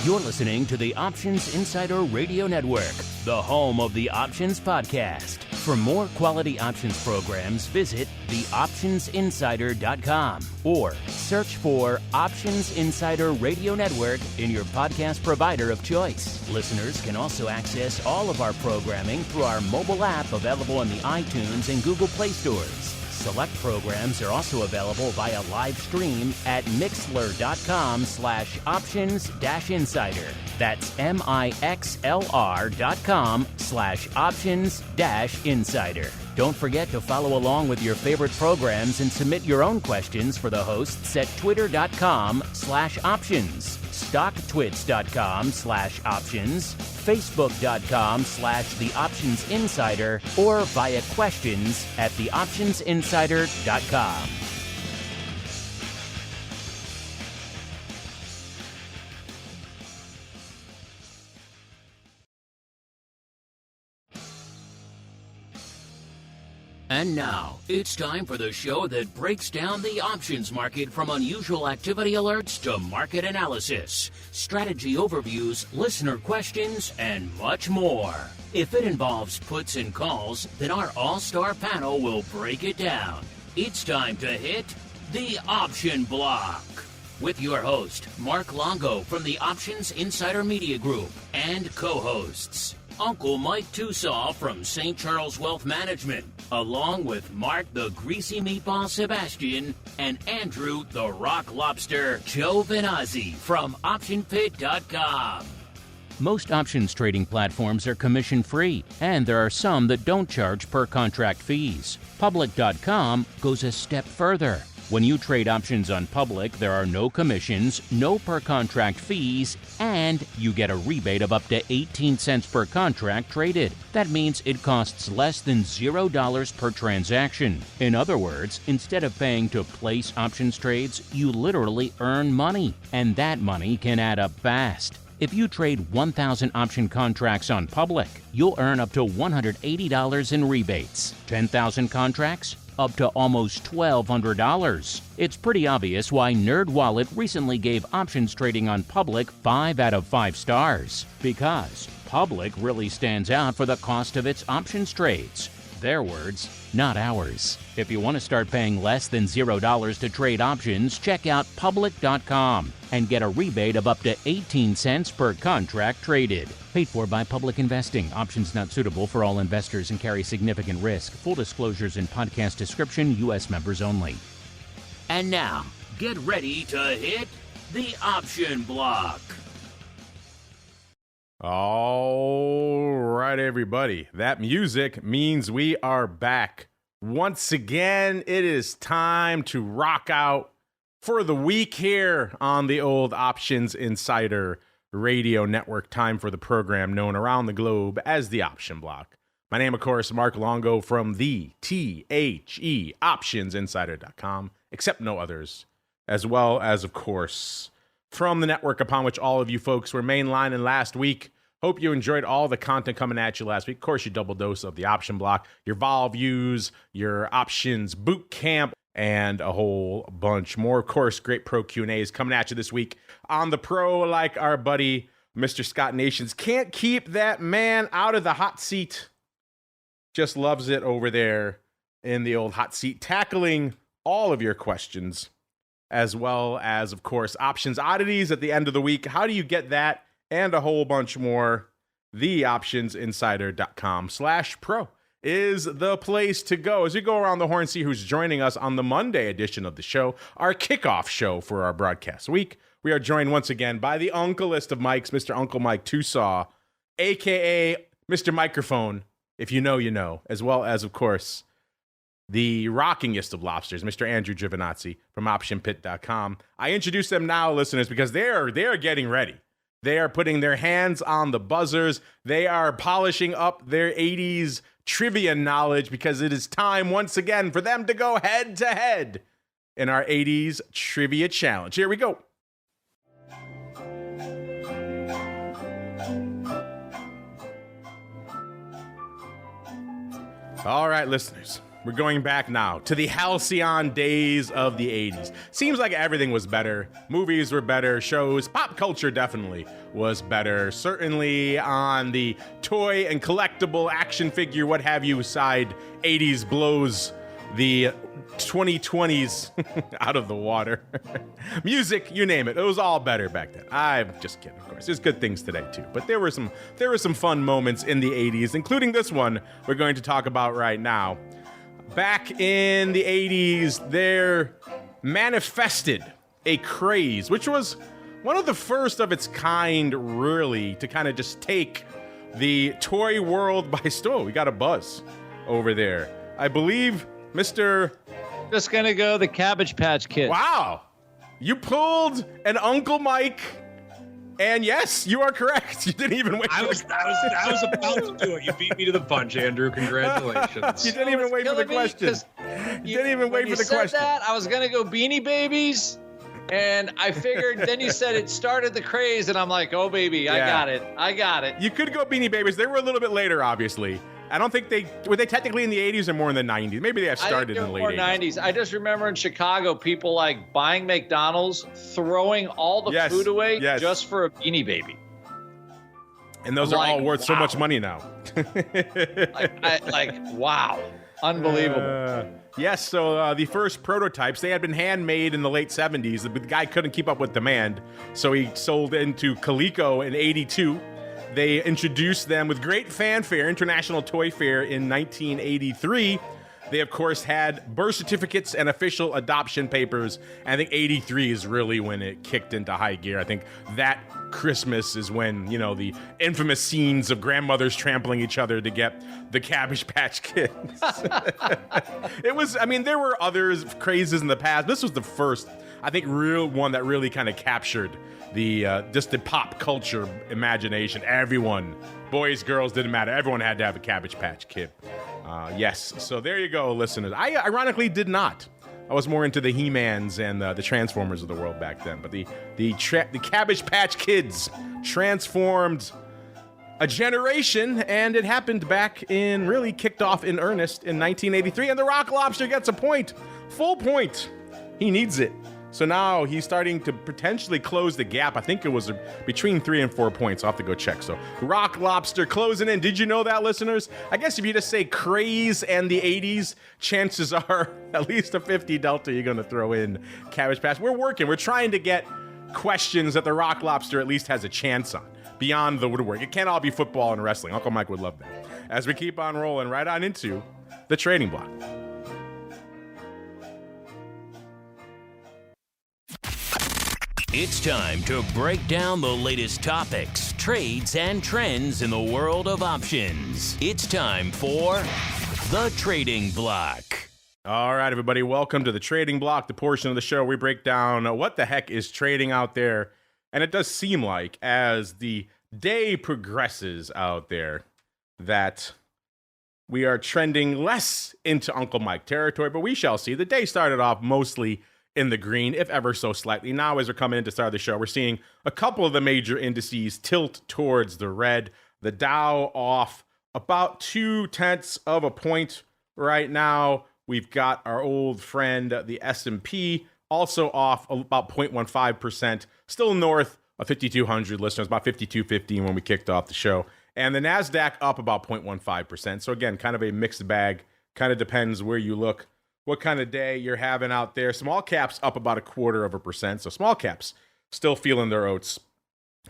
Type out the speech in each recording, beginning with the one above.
You're listening to the Options Insider Radio Network, the home of the Options Podcast. For more quality options programs, visit theoptionsinsider.com or search for Options Insider Radio Network in your podcast provider of choice. Listeners can also access all of our programming through our mobile app available in the iTunes and Google Play stores. Select programs are also available via live stream at mixlr.com/options-insider. That's mixlr.com/options-insider. Don't forget to follow along with your favorite programs and submit your own questions for the hosts at twitter.com/options, stocktwits.com/options, facebook.com/theoptionsinsider, or via questions at theoptionsinsider.com. And now, it's time for the show that breaks down the options market from unusual activity alerts to market analysis, strategy overviews, listener questions, and much more. If it involves puts and calls, then our all-star panel will break it down. It's time to hit the Option Block with your host, Mark Longo from the Options Insider Media Group, and co-hosts, Uncle Mike Tosaw from St. Charles Wealth Management, along with Mark the Greasy Meatball Sebastian and Andrew the Rock Lobster Giovinazzi from OptionPit.com. Most options trading platforms are commission-free, and there are some that don't charge per-contract fees. Public.com goes a step further. When you trade options on Public, there are no commissions, no per-contract fees, and you get a rebate of up to 18 cents per contract traded. That means it costs less than $0 per transaction. In other words, instead of paying to place options trades, you literally earn money, and that money can add up fast. If you trade 1,000 option contracts on Public, you'll earn up to $180 in rebates. 10,000 contracts? Up to almost $1,200. It's pretty obvious why NerdWallet recently gave options trading on Public 5 out of 5 stars. Because Public really stands out for the cost of its options trades. Their words, not ours. If you want to start paying less than $0 to trade options, check out Public.com and get a rebate of up to 18 cents per contract traded. Paid for by Public Investing. Options not suitable for all investors and carry significant risk. Full disclosures in podcast description. U.S. members only. And now, get ready to hit the Option Block. All right, everybody. That music means we are back. Once again, it is time to rock out for the week here on the old Options Insider Radio Network. Time for the program known around the globe as the Option Block. My name, of course, Mark Longo from the THE OptionsInsider.com, except no others, as well as, of course, from the network upon which all of you folks were mainlining last week. Hope you enjoyed all the content coming at you last week. Of course, your double dose of the Option Block, your vol views, your options boot camp, and a whole bunch more. Of course, great pro Q&As coming at you this week on the pro, like our buddy, Mr. Scott Nations. Can't keep that man out of the hot seat. Just loves it over there in the old hot seat, tackling all of your questions, as well as, of course, options oddities at the end of the week. How do you get that? And a whole bunch more. TheOptionsInsider.com/pro is the place to go. As we go around the horn, see who's joining us on the Monday edition of the show, our kickoff show for our broadcast week. We are joined once again by the uncleest of mics, Mr. Uncle Mike Tosaw, a.k.a. Mr. Microphone. If you know, you know. As well as, of course, the rockingest of lobsters, Mr. Andrew Giovinazzi from OptionPit.com. I introduce them now, listeners, because they are getting ready. They are putting their hands on the buzzers. They are polishing up their 80s trivia knowledge because it is time once again for them to go head to head in our 80s trivia challenge. Here we go. All right, listeners. We're going back now to the halcyon days of the 80s. Seems like everything was better. Movies were better, shows, pop pop culture definitely was better. Certainly on the toy and collectible action figure, what have you side, 80s blows the 2020s out of the water. Music, you name it. It was all better back then. I'm just kidding, of course. There's good things today too. But there were some fun moments in the 80s, including this one we're going to talk about right now. Back in the 80s, there manifested a craze, which was one of the first of its kind, really, to kind of just take the toy world by storm. We got a buzz over there. I believe Mr. Just gonna go the Cabbage Patch Kid. Wow. You pulled an Uncle Mike, and yes, you are correct. You didn't even wait. I was about to do it. You beat me to the punch, Andrew. Congratulations. You didn't even wait for the question. You didn't even wait for the question. That, I was gonna go Beanie Babies, and I figured. Then you said it started the craze, and I'm like, oh baby, I got it. You could go Beanie Babies. They were a little bit later, obviously. I don't think were they technically in the 80s or more in the 90s? Maybe they have started in the late 80s. I just remember in Chicago, people like buying McDonald's, throwing all the food away just for a Beanie Baby. And those are all worth so much money now. Wow. Unbelievable. Yes, so the first prototypes, they had been handmade in the late 70s. The guy couldn't keep up with demand, so he sold into Coleco in 82. They introduced them with great fanfare, International Toy Fair in 1983. They, of course, had birth certificates and official adoption papers. And I think 83 is really when it kicked into high gear. I think that Christmas is when, the infamous scenes of grandmothers trampling each other to get the Cabbage Patch Kids. There were others crazes in the past. This was the first, I think, real one that really kind of captured just the pop culture imagination. Everyone, boys, girls, didn't matter. Everyone had to have a Cabbage Patch Kid. Yes, so there you go, listeners. I ironically did not. I was more into the He-Mans and the Transformers of the world back then. But the Cabbage Patch Kids transformed a generation, and it happened kicked off in earnest in 1983. And the Rock Lobster gets a point, full point. He needs it. So now he's starting to potentially close the gap. I think it was between 3 and 4 points. I'll have to go check. So Rock Lobster closing in. Did you know that, listeners? I guess if you just say craze and the 80s, chances are at least a 50 delta you're going to throw in Cabbage Patch. We're trying to get questions that the Rock Lobster at least has a chance on beyond the woodwork. It can't all be football and wrestling. Uncle Mike would love that. As we keep on rolling right on into the trading block. It's time to break down the latest topics, trades, and trends in the world of options. It's time for the Trading Block. All right, everybody, welcome to the Trading Block, the portion of the show where we break down what the heck is trading out there. And it does seem like as the day progresses out there that we are trending less into Uncle Mike territory, but we shall see. The day started off mostly in the green, if ever so slightly. Now, as we're coming in to start the show, we're seeing a couple of the major indices tilt towards the red. The Dow off about 0.2 of a point right now. We've got our old friend, the S&P, also off about 0.15%, still north of 5,200 listeners, about 5,250 when we kicked off the show. And the NASDAQ up about 0.15%. So again, kind of a mixed bag. Kind of depends where you look, what kind of day you're having out there. Small caps up about 0.25%. So small caps still feeling their oats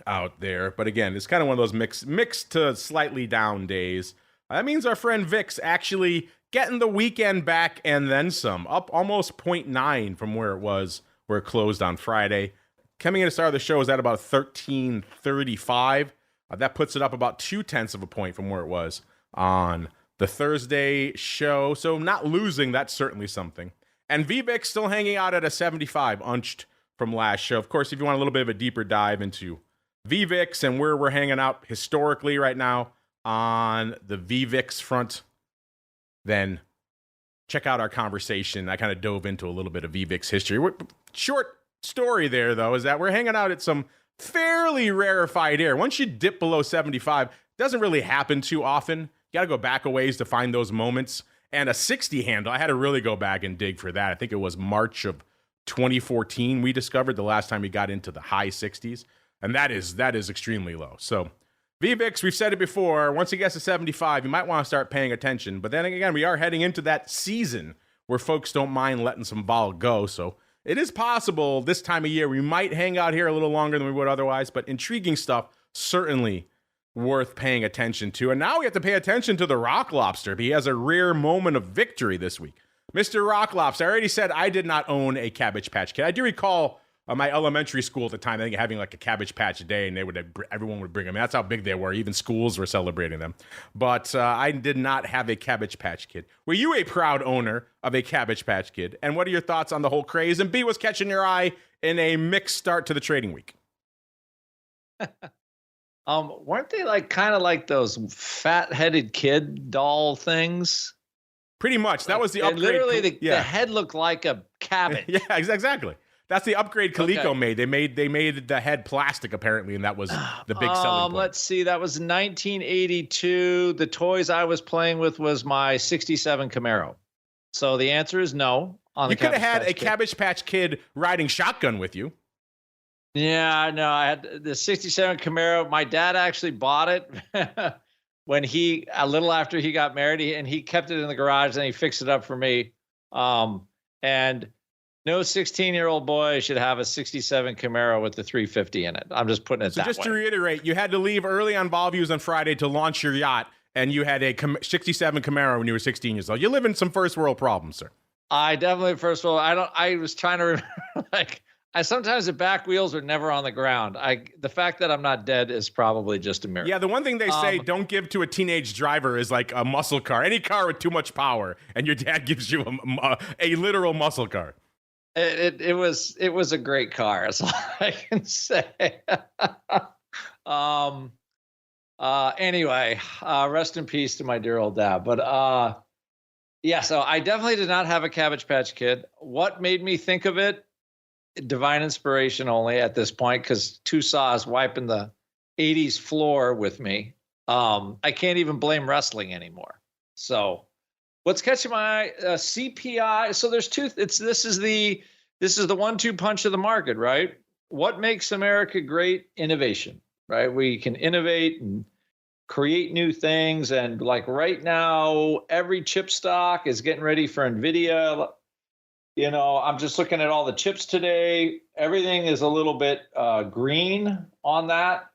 out there. But again, it's kind of one of those mixed to slightly down days. That means our friend VIX actually getting the weekend back and then some, up almost 0.9 from where it closed on Friday. Coming in to start of the show is at about 1335. That puts it up about 0.2 of a point from where it was on the Thursday show. So not losing, that's certainly something. And VVIX still hanging out at a 75, unched from last show. Of course, if you want a little bit of a deeper dive into VVIX and where we're hanging out historically right now on the VVIX front, then check out our conversation. I kind of dove into a little bit of VVIX history. Short story there, though, is that we're hanging out at some fairly rarefied air. Once you dip below 75, it doesn't really happen too often. You got to go back a ways to find those moments. And a 60 handle, I had to really go back and dig for that. I think it was March of 2014 we discovered the last time we got into the high 60s. And that is extremely low. So VVIX, we've said it before, once it gets to 75, you might want to start paying attention. But then again, we are heading into that season where folks don't mind letting some vol go. So it is possible this time of year we might hang out here a little longer than we would otherwise. But intriguing stuff, certainly worth paying attention to. And now we have to pay attention to the Rock Lobster. He has a rare moment of victory this week. Mr. Rock Lobster, I already said I did not own a Cabbage Patch Kid. I do recall my elementary school at the time, I think, having like a Cabbage Patch Day, and everyone would bring them. That's how big they were. Even schools were celebrating them. But I did not have a Cabbage Patch Kid. Were you a proud owner of a Cabbage Patch Kid? And what are your thoughts on the whole craze? And B, what's catching your eye in a mixed start to the trading week? Weren't they like kind of like those fat-headed kid doll things? Pretty much. That was the upgrade. Literally, the head looked like a cabbage. Yeah, exactly. That's the upgrade Coleco made. They made the head plastic apparently, and that was the big selling point. Let's see. That was 1982. The toys I was playing with was my '67 Camaro. So the answer is no. You could have had a Cabbage Patch Kid riding shotgun with you. Yeah, no, I had the '67 Camaro. My dad actually bought it when a little after he got married, and he kept it in the garage and he fixed it up for me. And no 16-year-old boy should have a '67 Camaro with the 350 in it. I'm just putting it that way. So just to reiterate, you had to leave early on Vol Views on Friday to launch your yacht, and you had a 67 Camaro when you were 16 years old. You live in some first world problems, sir. I definitely first world. I was trying to remember, sometimes the back wheels are never on the ground. The fact that I'm not dead is probably just a miracle. Yeah, the one thing they say don't give to a teenage driver is like a muscle car. Any car with too much power, and your dad gives you a literal muscle car. It was a great car. That's all I can say. Anyway, rest in peace to my dear old dad. But yeah, so I definitely did not have a Cabbage Patch Kid. What made me think of it? Divine inspiration only at this point, because Tosaw is wiping the 80s floor with me. I can't even blame wrestling anymore. So what's catching my eye? CPI. So there's two. This is the 1-2 punch of the market, right? What makes America great? Innovation, right? We can innovate and create new things. And like right now, every chip stock is getting ready for NVIDIA. You know, I'm just looking at all the chips today. Everything is a little bit green on that.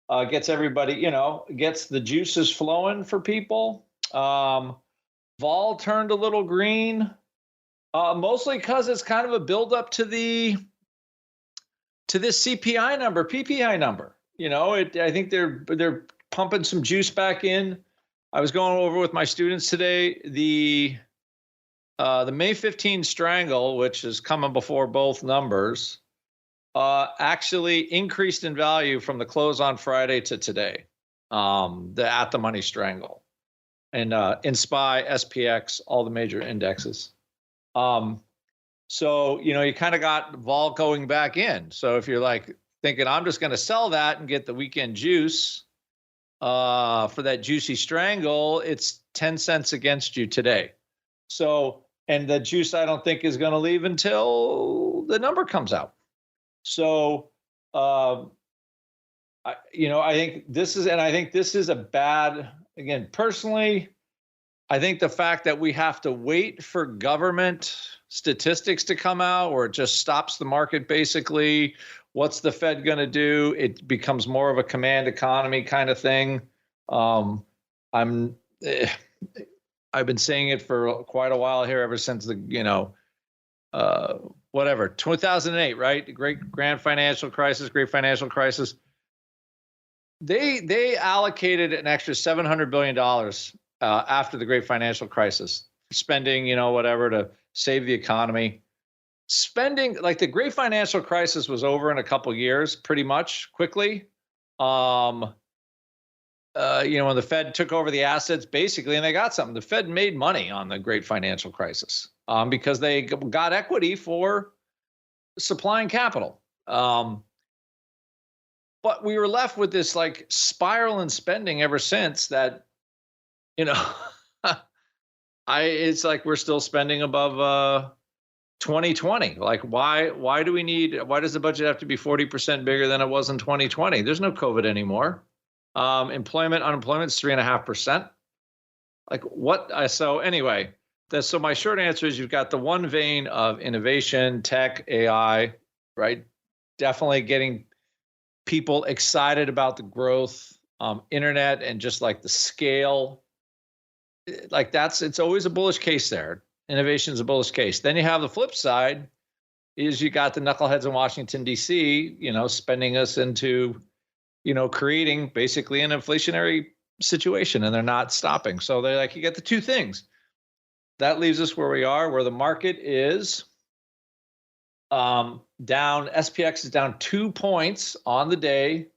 Gets everybody, gets the juices flowing for people. Vol turned a little green, mostly because it's kind of a buildup to this CPI number, PPI number. I think they're pumping some juice back in. I was going over with my students today the May 15 strangle, which is coming before both numbers, actually increased in value from the close on Friday to today. The at the money strangle. And in SPY, SPX, all the major indexes. So, you kind of got vol going back in. So if you're like thinking, I'm just going to sell that and get the weekend juice for that juicy strangle, it's 10 cents against you today. So, and the juice I don't think is going to leave until the number comes out. So, I think this is a bad. Again, personally, I think the fact that we have to wait for government statistics to come out, or it just stops the market basically. What's the Fed going to do? It becomes more of a command economy kind of thing. I've been saying it for quite a while here, ever since the 2008, right? The great financial crisis. They allocated an extra $700 billion after the great financial crisis, spending, to save the economy. Spending, like the great financial crisis was over in a couple of years, pretty much quickly. When the Fed took over the assets, basically, and they got something. The Fed made money on the great financial crisis because they got equity for supplying capital. But we were left with this like spiral in spending ever since that, it's like we're still spending above 2020. Like, why does the budget have to be 40% bigger than it was in 2020? There's no COVID anymore. Unemployment is 3.5%. Like what? So anyway, so my short answer is you've got the one vein of innovation, tech, AI, right? Definitely getting people excited about the growth, internet, and just like the scale. Like it's always a bullish case there. Innovation is a bullish case. Then you have the flip side is you got the knuckleheads in Washington, D.C., spending us into, creating basically an inflationary situation, and they're not stopping. So they're like, you get the two things. That leaves us where we are, where the market is down. SPX is down 2 points on the day.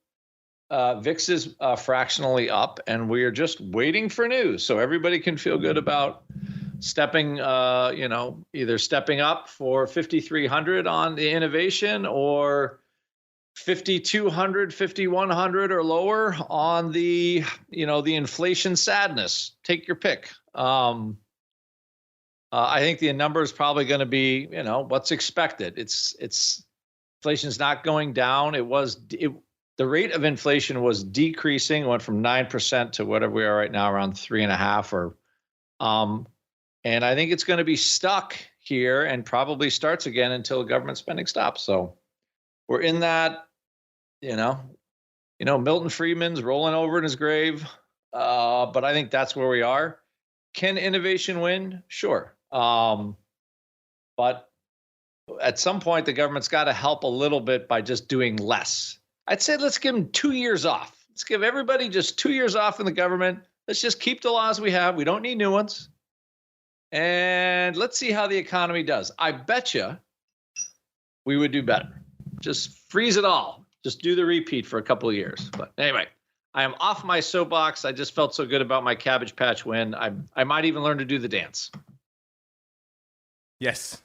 VIX is fractionally up, and we are just waiting for news. So everybody can feel good about stepping, either stepping up for 5,300 on the innovation or 5,200, 5,100 or lower on the, the inflation sadness. Take your pick. I think the number is probably going to be, what's expected. It's inflation's not going down. The rate of inflation was decreasing, went from 9% to whatever we are right now, around 3.5 and I think it's going to be stuck here and probably starts again until government spending stops. So we're in that, Milton Friedman's rolling over in his grave. But I think that's where we are. Can innovation win? Sure. But at some point, the government's got to help a little bit by just doing less. I'd say let's give them 2 years off. Let's give everybody just 2 years off in the government. Let's just keep the laws we have. We don't need new ones. And let's see how the economy does. I bet you we would do better. Just freeze it all. Just do the repeat for a couple of years. But anyway, I am off my soapbox. I just felt so good about my Cabbage Patch win. I might even learn to do the dance. Yes.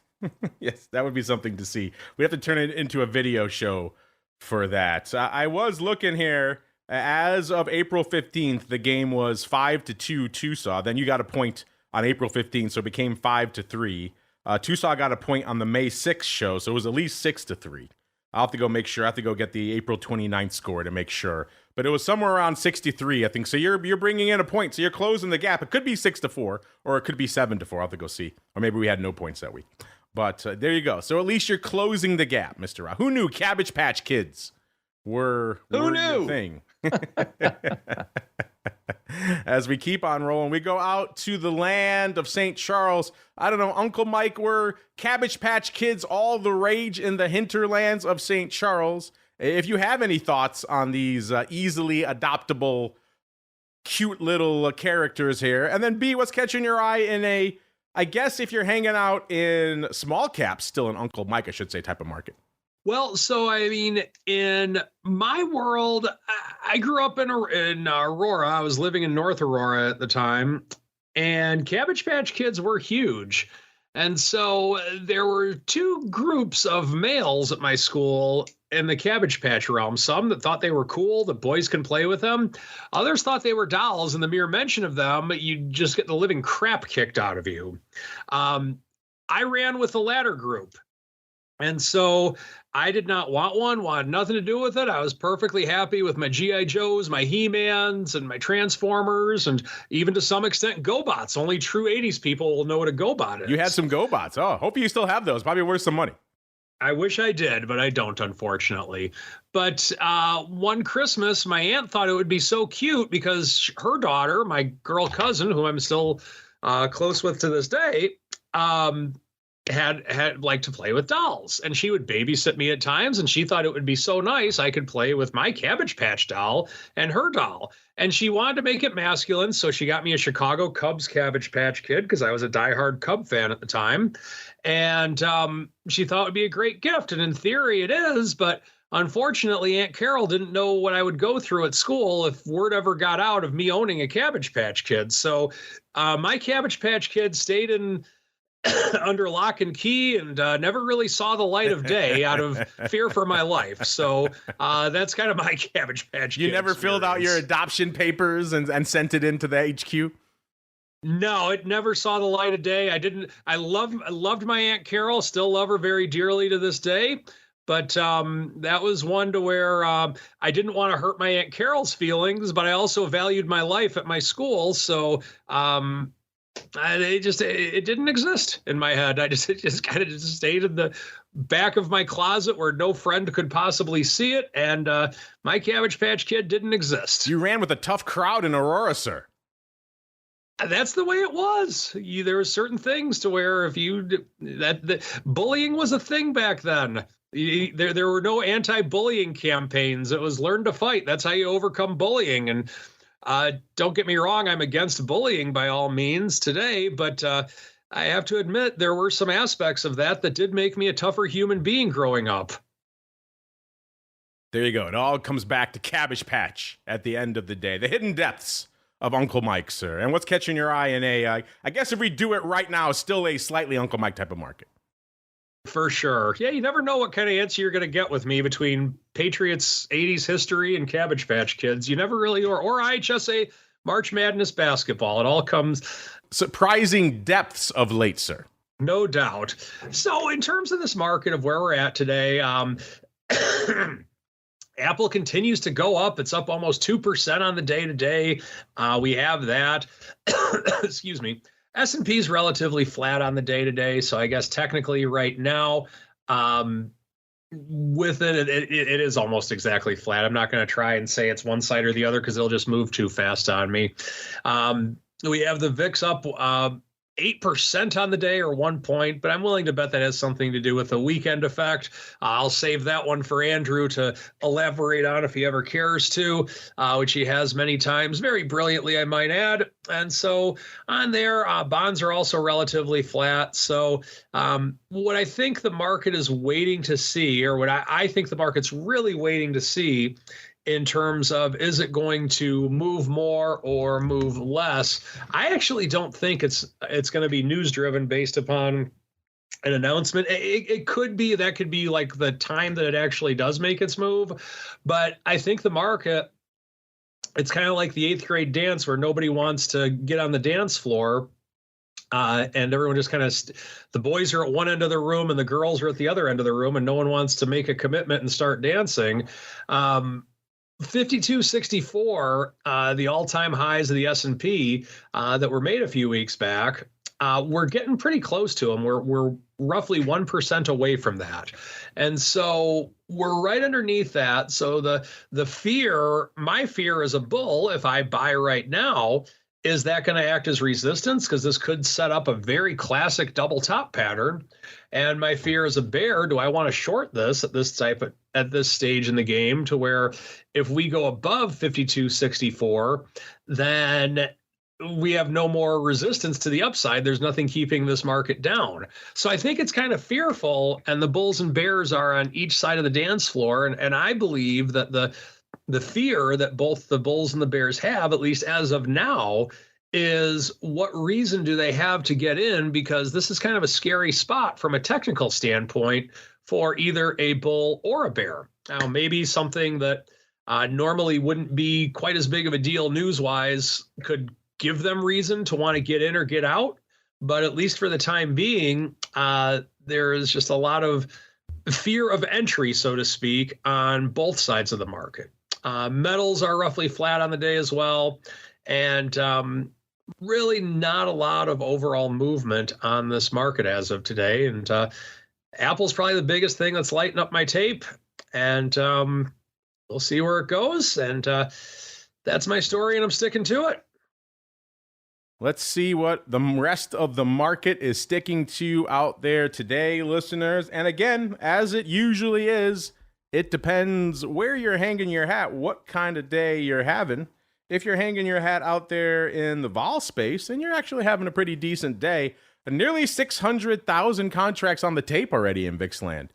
Yes, that would be something to see. We have to turn it into a video show for that. I was looking here. As of April 15th, the game was 5-2 Tosaw. Then you got a point on April 15th, so it became 5-3. Tosaw got a point on the May 6th show, so it was at least 6-3. I'll have to go make sure. I have to go get the April 29th score to make sure. But it was somewhere around 63, I think. So you're bringing in a point. So you're closing the gap. It could be 6-4, or it could be 7-4. I'll have to go see. Or maybe we had no points that week. But there you go. So at least you're closing the gap, Mr. Ra. Who knew Cabbage Patch Kids were your thing? As we keep on rolling, we go out to the land of St. Charles. I don't know, Uncle Mike, were Cabbage Patch Kids all the rage in the hinterlands of St. Charles? If you have any thoughts on these easily adoptable, cute little characters here. And then B, what's catching your eye in I guess if you're hanging out in small caps, still an Uncle Mike, I should say, type of market. Well, so I mean, in my world, I grew up in Aurora. I was living in North Aurora at the time, and Cabbage Patch Kids were huge. And so there were two groups of males at my school in the Cabbage Patch realm. Some that thought they were cool, that boys can play with them. Others thought they were dolls, and the mere mention of them, you just get the living crap kicked out of you. I ran with the latter group. And so I did not want one, wanted nothing to do with it. I was perfectly happy with my G.I. Joes, my He-Mans, and my Transformers, and even to some extent GoBots. Only true 80s people will know what a GoBot is. You had some GoBots. Oh, hope you still have those. Probably worth some money. I wish I did, but I don't, unfortunately. But one Christmas, my aunt thought it would be so cute because her daughter, my girl cousin, who I'm still close with to this day, had liked to play with dolls, and she would babysit me at times, and she thought it would be so nice I could play with my Cabbage Patch doll and her doll. And she wanted to make it masculine, so she got me a Chicago Cubs Cabbage Patch Kid because I was a diehard Cub fan at the time. And she thought it would be a great gift, and in theory it is, but unfortunately Aunt Carol didn't know what I would go through at school if word ever got out of me owning a Cabbage Patch Kid. So my Cabbage Patch Kid stayed in under lock and key and never really saw the light of day out of fear for my life. So that's kind of my Cabbage Patch Kid. You never filled out your adoption papers and sent it into the HQ? No, it never saw the light of day. I loved my Aunt Carol, still love her very dearly to this day. But that was one to where I didn't want to hurt my Aunt Carol's feelings, but I also valued my life at my school. So it didn't exist in my head. It just kind of just stayed in the back of my closet where no friend could possibly see it. And my Cabbage Patch Kid didn't exist. You ran with a tough crowd in Aurora, sir. That's the way it was. There were certain things to where that bullying was a thing back then. There were no anti-bullying campaigns. It was learn to fight. That's how you overcome bullying. And don't get me wrong, I'm against bullying by all means today, but I have to admit there were some aspects of that did make me a tougher human being growing up. There you go. It all comes back to Cabbage Patch at the end of the day. The hidden depths of Uncle Mike, sir. And what's catching your eye in I guess if we do it right now, still a slightly Uncle Mike type of market. For sure. Yeah, you never know what kind of answer you're going to get with me between Patriots 80s history and Cabbage Patch Kids. You never really, or IHSA March Madness basketball. It all comes. Surprising depths of late, sir. No doubt. So in terms of this market of where we're at today, Apple continues to go up. It's up almost 2% on the day-to-day. We have that. Excuse me. S&P is relatively flat on the day-to-day, so I guess technically right now, with it is almost exactly flat. I'm not going to try and say it's one side or the other because it'll just move too fast on me. We have the VIX up 8% on the day, or 1 point, but I'm willing to bet that has something to do with the weekend effect. I'll save that one for Andrew to elaborate on if he ever cares to, which he has many times, very brilliantly, I might add. And so on there, bonds are also relatively flat. So what I think the market is waiting to see, or what I think the market's really waiting to see in terms of, is it going to move more or move less? I actually don't think it's going to be news driven based upon an announcement. It could be, that could be like the time that it actually does make its move. But I think the market, it's kind of like the 8th grade dance where nobody wants to get on the dance floor. And everyone just kind of, the boys are at one end of the room and the girls are at the other end of the room, and no one wants to make a commitment and start dancing. 52.64, the all-time highs of the S&P that were made a few weeks back, we're getting pretty close to them. We're roughly 1% away from that. And so we're right underneath that. So the fear, my fear as a bull, if I buy right now, is that going to act as resistance? Because this could set up a very classic double top pattern. And my fear as a bear, do I want to short this at this stage in the game, to where if we go above 52.64, then we have no more resistance to the upside. There's nothing keeping this market down. So I think it's kind of fearful, and the bulls and bears are on each side of the dance floor. And I believe that the fear that both the bulls and the bears have, at least as of now, is what reason do they have to get in? Because this is kind of a scary spot from a technical standpoint for either a bull or a bear. Now, maybe something that normally wouldn't be quite as big of a deal news-wise could give them reason to want to get in or get out. But at least for the time being, there is just a lot of fear of entry, so to speak, on both sides of the market. Metals are roughly flat on the day as well. And really not a lot of overall movement on this market as of today. And Apple's probably the biggest thing that's lighting up my tape. And we'll see where it goes. And that's my story, and I'm sticking to it. Let's see what the rest of the market is sticking to out there today, listeners. And again, as it usually is, it depends where you're hanging your hat, what kind of day you're having. If you're hanging your hat out there in the vol space, then you're actually having a pretty decent day. Nearly 600,000 contracts on the tape already in VIX land.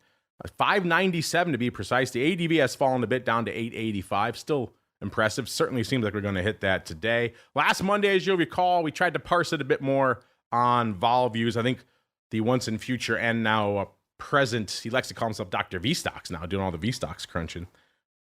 597 to be precise. The ADV has fallen a bit down to 885. Still impressive. Certainly seems like we're going to hit that today. Last Monday, as you'll recall, we tried to parse it a bit more on vol views. I think the once in future and now present, he likes to call himself Dr. V-Stocks now, doing all the V-Stocks crunching.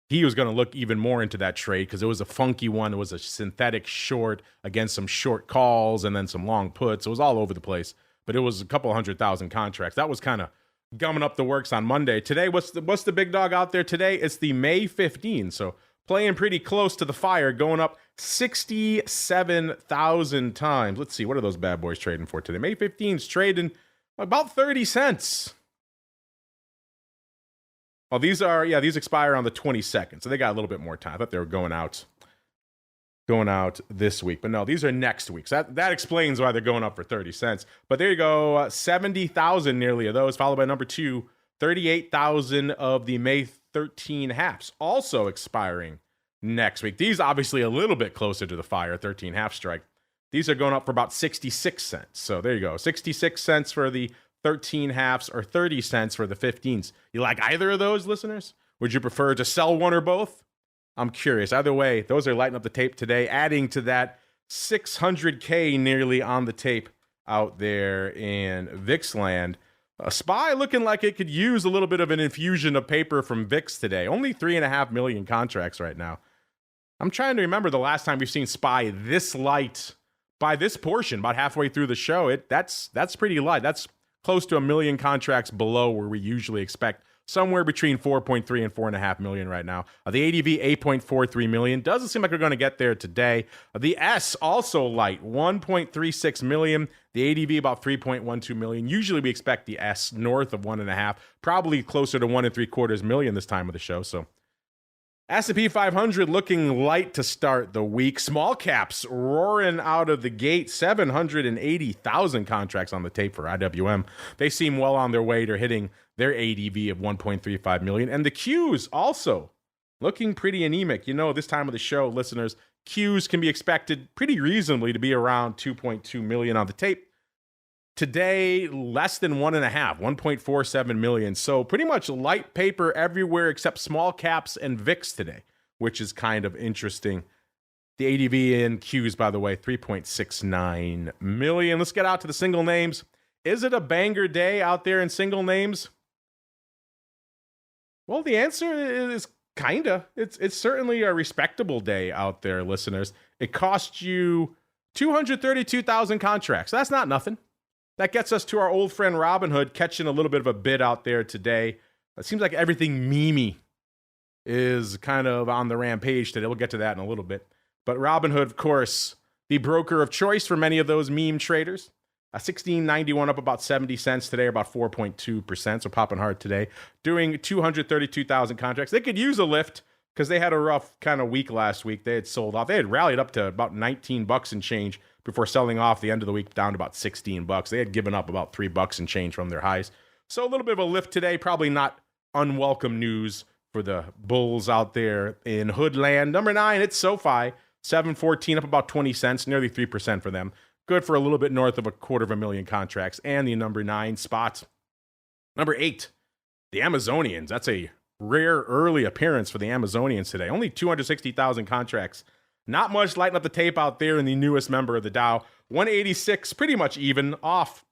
he was going to look even more into that trade because it was a funky one. It was a synthetic short against some short calls and then some long puts. It was all over the place, but it was a couple 100,000 contracts. That was kind of gumming up the works on Monday. Today, what's the big dog out there today? It's the May 15. So playing pretty close to the fire, going up 67,000 times. Let's see, what are those bad boys trading for today? May 15's trading about 30 cents. Well, these expire on the 22nd, so they got a little bit more time. I thought they were going out this week, but no, these are next week. So that explains why they're going up for 30 cents. But there you go, 70,000 nearly of those, followed by number 2, 38,000 of the May 13 halves, also expiring next week. These obviously a little bit closer to the fire, 13 half strike. These are going up for about 66 cents. So there you go, 66 cents for the 13 halves or 30 cents for the 15s. You like either of those, listeners? Would you prefer to sell one or both? I'm curious. Either way, those are lighting up the tape today, adding to that 600K nearly on the tape out there in VIX land. SPY looking like it could use a little bit of an infusion of paper from VIX today. Only 3.5 million contracts right now. I'm trying to remember the last time we've seen SPY this light by this portion, about halfway through the show. That's pretty light. That's close to 1 million contracts below where we usually expect, somewhere between 4.3 and 4.5 million right now. The ADV, 8.43 million. Doesn't seem like we're going to get there today. The S, also light, 1.36 million. The ADV, about 3.12 million. Usually we expect the S north of 1.5, probably closer to 1.75 million this time of the show. So S&P 500 looking light to start the week. Small caps roaring out of the gate. 780,000 contracts on the tape for IWM. They seem well on their way to hitting their ADV of 1.35 million. And the Qs also looking pretty anemic. You know, this time of the show, listeners, Qs can be expected pretty reasonably to be around 2.2 million on the tape. Today, less than 1.47 million. So pretty much light paper everywhere except small caps and VIX today, which is kind of interesting. The ADV in Qs, by the way, 3.69 million. Let's get out to the single names. Is it a banger day out there in single names? Well, the answer is kinda. It's certainly a respectable day out there, listeners. It cost you 232,000 contracts. That's not nothing. That gets us to our old friend Robinhood catching a little bit of a bid out there today. It seems like everything memey is kind of on the rampage today. We'll get to that in a little bit. But Robinhood, of course, the broker of choice for many of those meme traders. $16.91 up about 70 cents today, or about 4.2%. So popping hard today. Doing 232,000 contracts. They could use a lift because they had a rough kind of week last week. They had sold off. They had rallied up to about $19 and change before selling off the end of the week down to about $16. They had given up about $3 and change from their highs. So a little bit of a lift today, probably not unwelcome news for the bulls out there in Hoodland. Number 9, it's SoFi, 714 up about 20 cents, nearly 3% for them. Good for a little bit north of 250,000 contracts. And the number 9 spot. Number 8, the Amazonians. That's a rare early appearance for the Amazonians today. Only 260,000 contracts. Not much lighting up the tape out there in the newest member of the Dow. 186, pretty much even, off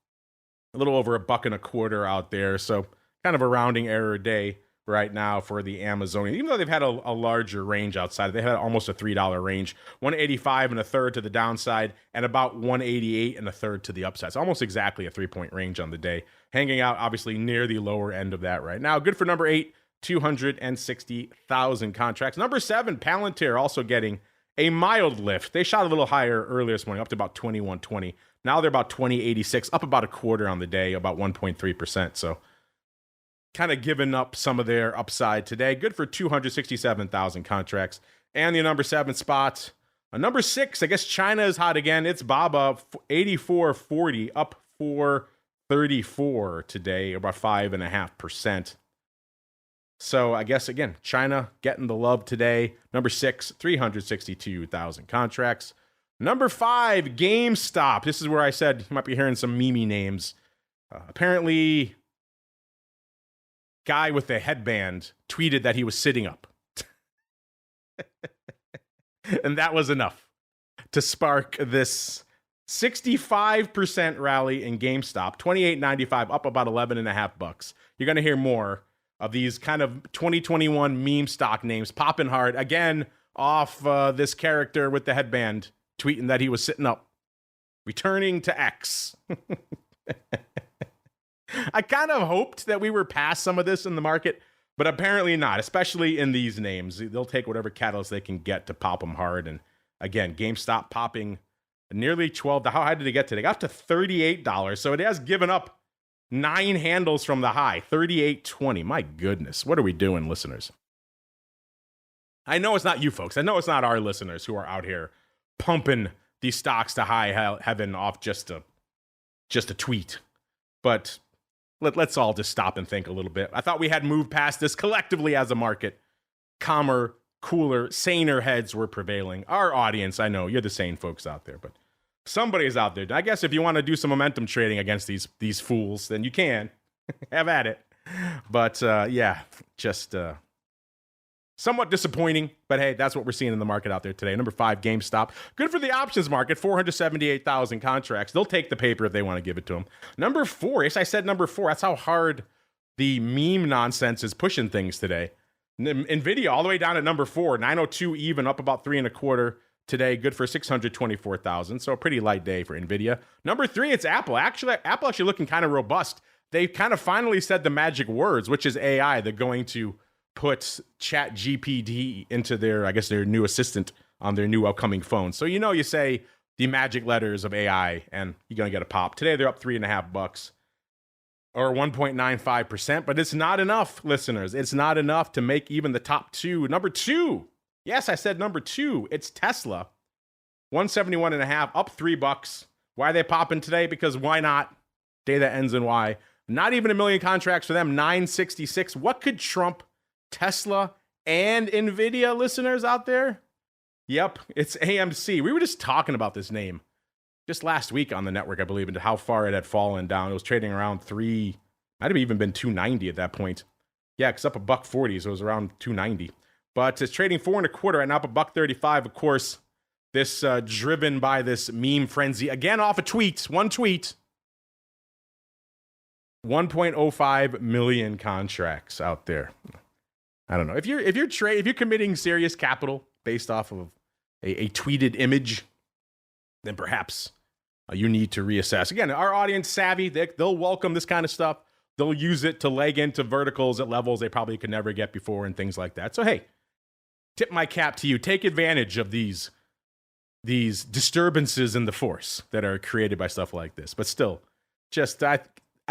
a little over $1.25 out there. So kind of a rounding error day right now for the Amazonian. Even though they've had a larger range outside, they had almost a $3 range. 185 and a third to the downside and about 188 and a third to the upside. So almost exactly a 3-point range on the day. Hanging out obviously near the lower end of that right now. Good for number 8, 260,000 contracts. Number 7, Palantir, also getting a mild lift. They shot a little higher earlier this morning, up to about 21.20. Now they're about 20.86, up about 1/4 on the day, about 1.3%. So kind of giving up some of their upside today. Good for 267,000 contracts. And the number 7 spot, number 6, I guess China is hot again. It's Baba, 84.40, up 434 today, about 5.5%. So I guess, again, China getting the love today. Number 6, 362,000 contracts. Number 5, GameStop. This is where I said you might be hearing some meme names. Apparently, guy with a headband tweeted that he was sitting up. And that was enough to spark this 65% rally in GameStop. $28.95, up about $11.50. You're going to hear more of these kind of 2021 meme stock names popping hard again off this character with the headband tweeting that he was sitting up, returning to X. I kind of hoped that we were past some of this in the market, but apparently not, especially in these names. They'll take whatever catalyst they can get to pop them hard. And again, GameStop popping nearly 12. How high did it get today? It got to $38. So it has given up 9 handles from the high, 38.20. My goodness. What are we doing, listeners? I know it's not you folks. I know it's not our listeners who are out here pumping these stocks to high heaven off just a tweet. But let's all just stop and think a little bit. I thought we had moved past this collectively as a market. Calmer, cooler, saner heads were prevailing. Our audience, I know, you're the sane folks out there, but somebody is out there. I guess if you want to do some momentum trading against these fools, then you can. Have at it. But yeah, just somewhat disappointing. But hey, that's what we're seeing in the market out there today. Number 5, GameStop. Good for the options market, 478,000 contracts. They'll take the paper if they want to give it to them. Number 4, yes, I said number 4. That's how hard the meme nonsense is pushing things today. NVIDIA all the way down at number 4, 902 even, up about 3.25 today. Good for 624,000. So a pretty light day for NVIDIA. Number 3, it's Apple. Apple actually looking kind of robust. They kind of finally said the magic words, which is AI. They're going to put ChatGPT into their new assistant on their new upcoming phone. So you say the magic letters of AI and you're going to get a pop. Today they're up $3.50 or 1.95%, but it's not enough, listeners. It's not enough to make even the top 2. Number 2. Yes, I said number 2. It's Tesla. 171.5, up $3. Why are they popping today? Because why not? Day that ends in Y. Not even 1 million contracts for them, 966. What could trump Tesla and NVIDIA, listeners out there? Yep, it's AMC. We were just talking about this name just last week on the network, I believe, into how far it had fallen down. It was trading around 3, might have even been 290 at that point. Yeah, it's up $1.40, so it was around 290. But it's trading 4.25 right now, up $1.35. Of course, this driven by this meme frenzy. Again, off a tweet, one tweet. 1.05 million contracts out there. I don't know. If you're committing serious capital based off of a tweeted image, then perhaps you need to reassess. Again, our audience savvy, they'll welcome this kind of stuff. They'll use it to leg into verticals at levels they probably could never get before and things like that. So hey, tip my cap to you. Take advantage of these disturbances in the force that are created by stuff like this. But still, just I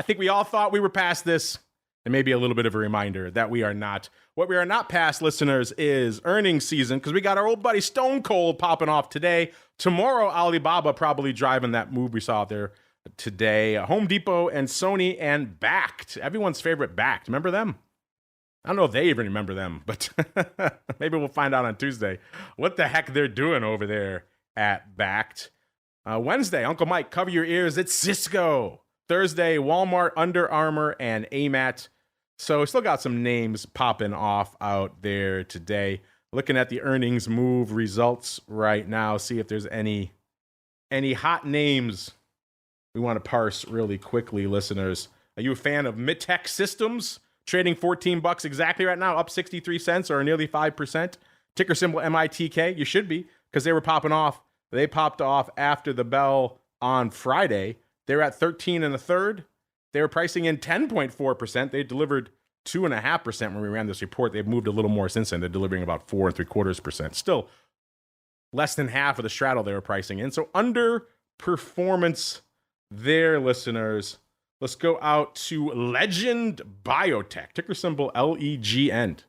think we all thought we were past this. And maybe a little bit of a reminder that we are not. What we are not past, listeners, is earnings season, because we got our old buddy Stone Cold popping off today. Tomorrow, Alibaba probably driving that move we saw there today. Home Depot and Sony and Bakkt. Everyone's favorite Bakkt. Remember them? I don't know if they even remember them, but maybe we'll find out on Tuesday what the heck they're doing over there at Bakkt. Wednesday, Uncle Mike, cover your ears. It's Cisco. Thursday, Walmart, Under Armour, and AMAT. So we still got some names popping off out there today. Looking at the earnings move results right now, see if there's any hot names we want to parse really quickly, listeners. Are you a fan of MITK Systems? Trading $14 exactly right now, up 63 cents or nearly 5%. Ticker symbol MITK. You should be, because they were popping off. They popped off after the bell on Friday. They're at 13 1/3. They were pricing in 10.4%. They delivered 2.5% when we ran this report. They've moved a little more since then. They're delivering about 4.75%. Still less than half of the straddle they were pricing in. So underperformance there, listeners. Let's go out to Legend Biotech. Ticker symbol LEGN.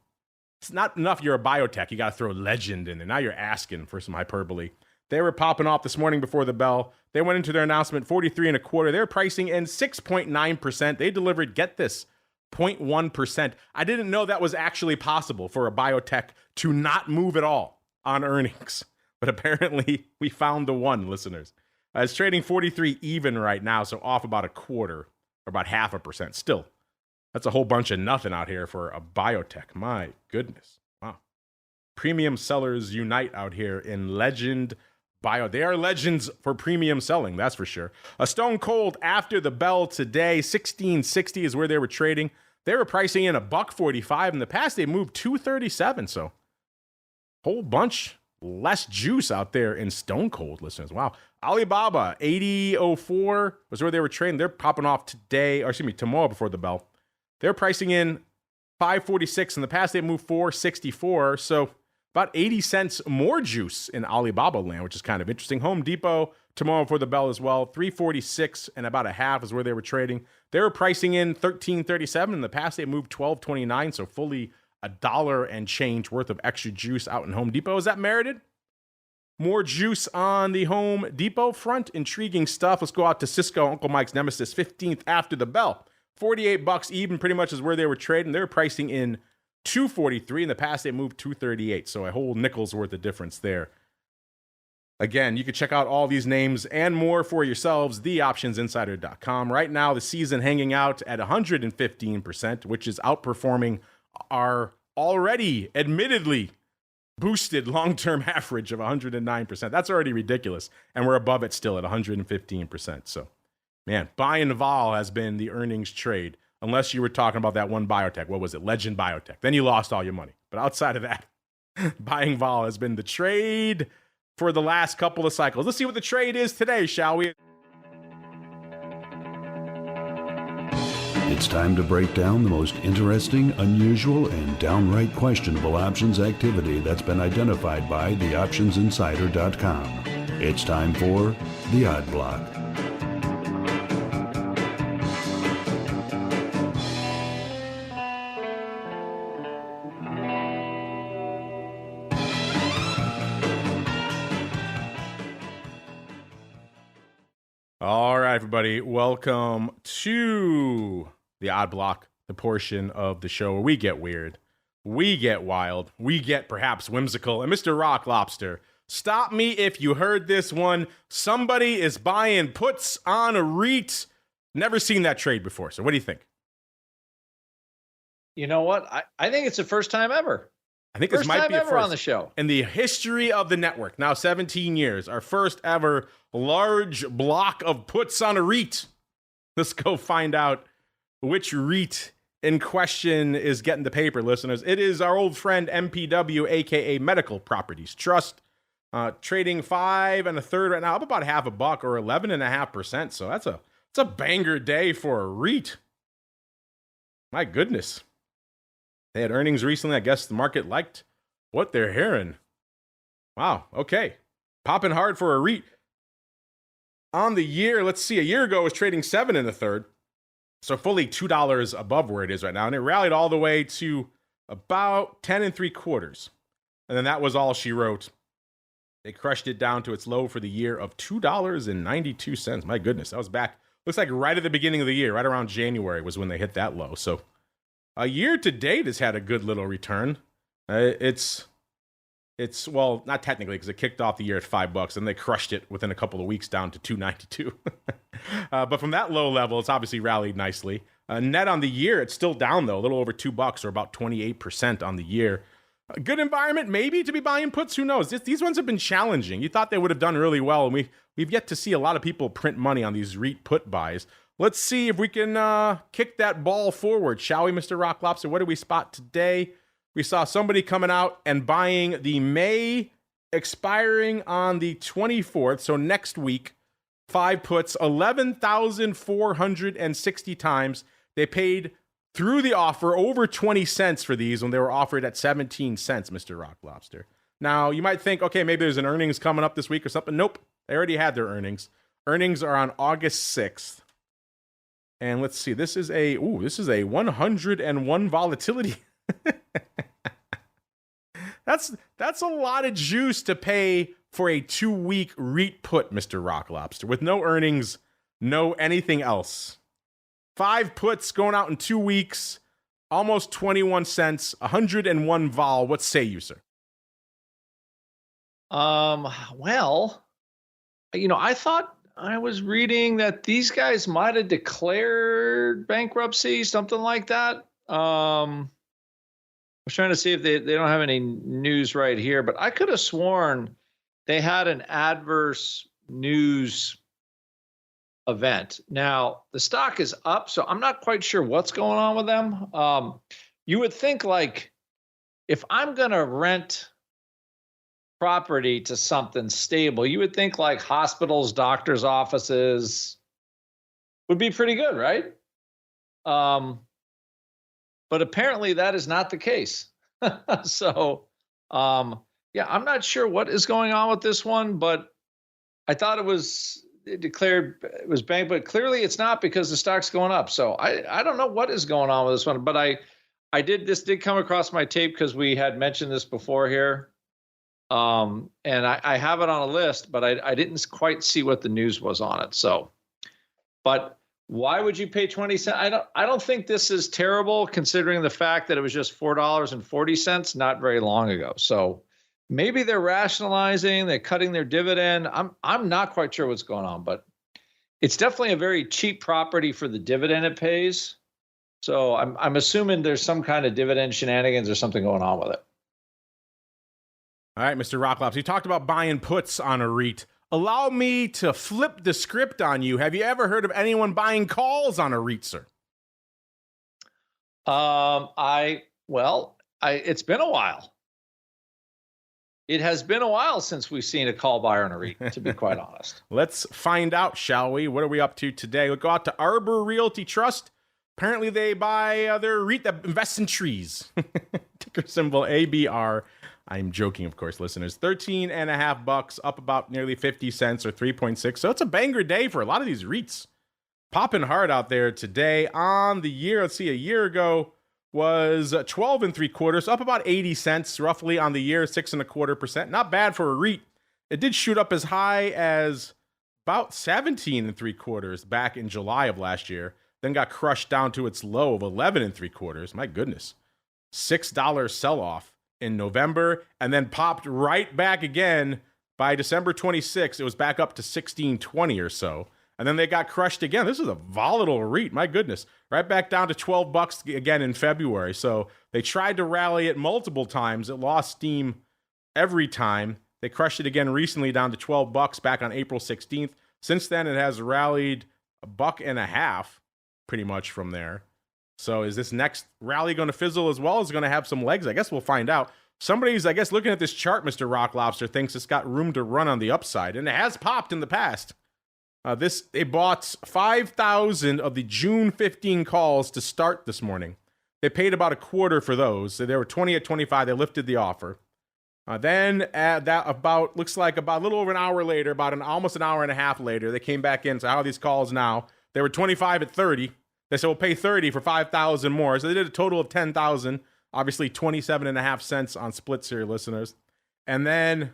It's not enough you're a biotech. You got to throw legend in there. Now you're asking for some hyperbole. They were popping off this morning before the bell. They went into their announcement 43 1/4. They're pricing in 6.9%. They delivered, get this, 0.1%. I didn't know that was actually possible for a biotech to not move at all on earnings. But apparently we found the one, listeners. It's trading 43 even right now, so off about 1/4 or about 0.5%. Still, that's a whole bunch of nothing out here for a biotech. My goodness. Wow. Premium sellers unite out here in Legend Bio. They are legends for premium selling, that's for sure. A Stone Cold after the bell today, 1660 is where they were trading. They were pricing in $1.45. In the past, they moved $2.37. So whole bunch less juice out there in Stone Cold, listeners. Wow. Alibaba, 80.04 was where they were trading. They're popping off tomorrow before the bell. They're pricing in $5.46. In the past, they moved $4.64. So about 80 cents more juice in Alibaba land, which is kind of interesting. Home Depot, tomorrow before the bell as well. $3.46 and about a half is where they were trading. They were pricing in $13.37. In the past, they moved $12.29. So fully $1 and change worth of extra juice out in Home Depot. Is that merited? More juice on the Home Depot front. Intriguing stuff. Let's go out to Cisco, Uncle Mike's nemesis, 15th after the bell. $48 even pretty much is where they were trading. They were pricing in $2.43. In the past, they moved $2.38. So a whole nickel's worth of difference there. Again, you can check out all these names and more for yourselves, theoptionsinsider.com. Right now, the season hanging out at 115%, which is outperforming our already admittedly boosted long-term average of 109%. That's already ridiculous. And we're above it still at 115%. So, man, buy and vol has been the earnings trade. Unless you were talking about that one biotech. What was it? LEGN Biotech. Then you lost all your money. But outside of that, buying vol has been the trade for the last couple of cycles. Let's see what the trade is today, shall we? It's time to break down the most interesting, unusual, and downright questionable options activity that's been identified by theoptionsinsider.com. It's time for the Odd Block. All right, everybody, welcome to the Odd Block, the portion of the show where we get weird, we get wild, we get perhaps whimsical. And Mr. Rock Lobster, stop me if you heard this one. Somebody is buying puts on a REIT. Never seen that trade before. So what do you think? You know what? I think it's the first time ever. I think this might be a ever first on the show. In the history of the network, now 17 years, our first ever large block of puts on a REIT. Let's go find out which REIT in question is getting the paper, listeners. It is our old friend MPW, aka Medical Properties Trust, trading 5 1/3 right now, up about half a buck or 11.5%. So that's a banger day for a REIT. My goodness. They had earnings recently. I guess the market liked what they're hearing. Wow. Okay. Popping hard for a REIT. On the year, let's see, a year ago it was trading 7 1/3. So fully $2 above where it is right now. And it rallied all the way to about 10 3/4. And then that was all she wrote. They crushed it down to its low for the year of $2.92. My goodness, that was back. Looks like right at the beginning of the year, right around January was when they hit that low. So a year to date has had a good little return. It's well, not technically because it kicked off the year at $5 and they crushed it within a couple of weeks down to $2.92. But from that low level, it's obviously rallied nicely. Net on the year, it's still down though, a little over $2 or about 28% on the year. A good environment maybe to be buying puts. Who knows? These ones have been challenging. You thought they would have done really well, and we've yet to see a lot of people print money on these REIT put buys. Let's see if we can kick that ball forward, shall we, Mr. Rock Lobster? What do we spot today? We saw somebody coming out and buying the May expiring on the 24th, so next week, 5 puts, 11,460 times. They paid through the offer over 20 cents for these when they were offered at 17 cents, Mr. Rock Lobster. Now, you might think, okay, maybe there's an earnings coming up this week or something. Nope, they already had their earnings. Earnings are on August 6th. And let's see, this is a 101 volatility. That's a lot of juice to pay for a 2-week REIT put, Mr. Rock Lobster, with no earnings, no anything else. 5 puts going out in 2 weeks, almost 21 cents, 101 vol. What say you, sir? Well, I thought I was reading that these guys might have declared bankruptcy, something like that. I was trying to see if they don't have any news right here, but I could have sworn they had an adverse news event. Now, the stock is up, so I'm not quite sure what's going on with them. You would think, like, if I'm going to rent property to something stable, you would think like hospitals, doctors' offices would be pretty good, right? But apparently that is not the case. So, yeah, I'm not sure what is going on with this one, but I thought it was declared it was banked, but clearly it's not because the stock's going up. So I don't know what is going on with this one, but this did come across my tape because we had mentioned this before here. And I have it on a list, but I didn't quite see what the news was on it. So, but why would you pay 20 cents? I don't think this is terrible considering the fact that it was just $4.40 not very long ago. So maybe they're rationalizing, they're cutting their dividend. I'm not quite sure what's going on, but it's definitely a very cheap property for the dividend it pays. So I'm assuming there's some kind of dividend shenanigans or something going on with it. All right, Mr. Rocklops, you talked about buying puts on a REIT. Allow me to flip the script on you. Have you ever heard of anyone buying calls on a REIT, sir? It's been a while. It has been a while since we've seen a call buyer on a REIT, to be quite honest. Let's find out, shall we? What are we up to today? We'll go out to Arbor Realty Trust. Apparently they buy their REIT that invests in trees. Ticker symbol ABR. I'm joking, of course, listeners. $13.50, up about nearly 50 cents or 3.6. So it's a banger day for a lot of these REITs. Popping hard out there today on the year. Let's see, a year ago was 12 3/4, up about 80 cents roughly on the year, 6.25%. Not bad for a REIT. It did shoot up as high as about 17 3/4 back in July of last year. Then got crushed down to its low of 11 3/4. My goodness. $6 sell-off in November, and then popped right back again by December 26th. It was back up to 16.20 or so. And then they got crushed again. This is a volatile REIT. My goodness. Right back down to $12 again in February. So they tried to rally it multiple times. It lost steam every time. They crushed it again recently down to $12 back on April 16th. Since then, it has rallied $1.50 pretty much from there. So is this next rally going to fizzle as well? Is it going to have some legs? I guess we'll find out. Somebody's, I guess, looking at this chart, Mr. Rock Lobster, thinks it's got room to run on the upside, and it has popped in the past. They bought 5,000 of the June 15 calls to start this morning. They paid about a quarter for those. So they were 20 at 25. They lifted the offer. Then looks like about a little over an hour later, almost an hour and a half later, they came back in. So how are these calls now? They were 25 at 30. They said, we'll pay 30 for 5,000 more. So they did a total of 10,000, obviously 27.5 cents on splits here, listeners. And then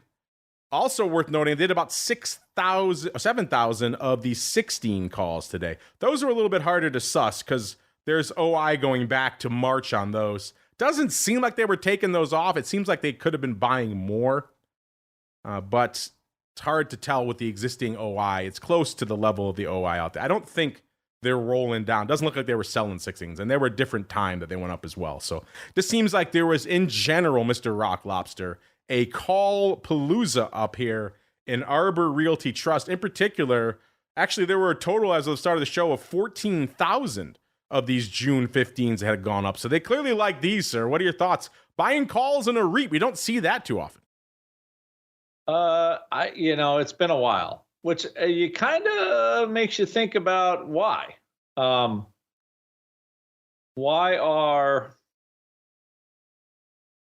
also worth noting, they did about 7,000 of these 16 calls today. Those are a little bit harder to suss because there's OI going back to March on those. Doesn't seem like they were taking those off. It seems like they could have been buying more, but it's hard to tell with the existing OI. It's close to the level of the OI out there. I don't think they're rolling down. Doesn't look like they were selling 16s, and they were a different time that they went up as well. So this seems like there was, in general, Mr. Rock Lobster, a call palooza up here in Arbor Realty Trust. In particular, actually, there were a total as of the start of the show of 14,000 of these June 15s that had gone up. So they clearly like these, sir. What are your thoughts? Buying calls in a REIT, we don't see that too often. It's been a while, which you kind of makes you think about why. Why are,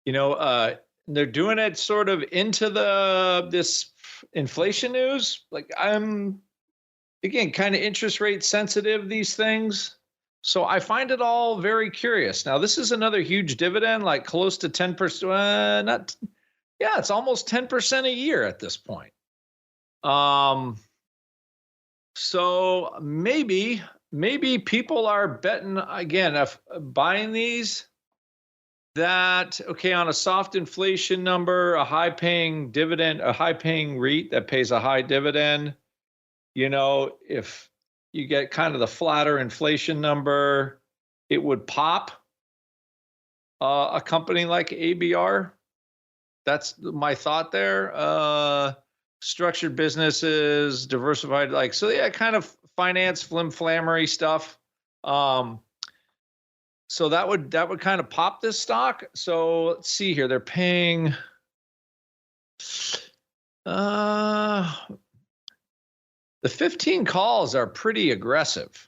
they're doing it sort of into this inflation news. Like, I'm, again, kind of interest rate sensitive, these things. So I find it all very curious. Now, this is another huge dividend, like close to 10%. It's almost 10% a year at this point. So maybe people are betting, again, if buying these, that, okay, on a soft inflation number, a high paying dividend, a high paying REIT that pays a high dividend, if you get kind of the flatter inflation number, it would pop a company like ABR. That's my thought there. Structured businesses, diversified, kind of finance flimflammery stuff. So that would kind of pop this stock. So let's see here. They're paying the 15 calls are pretty aggressive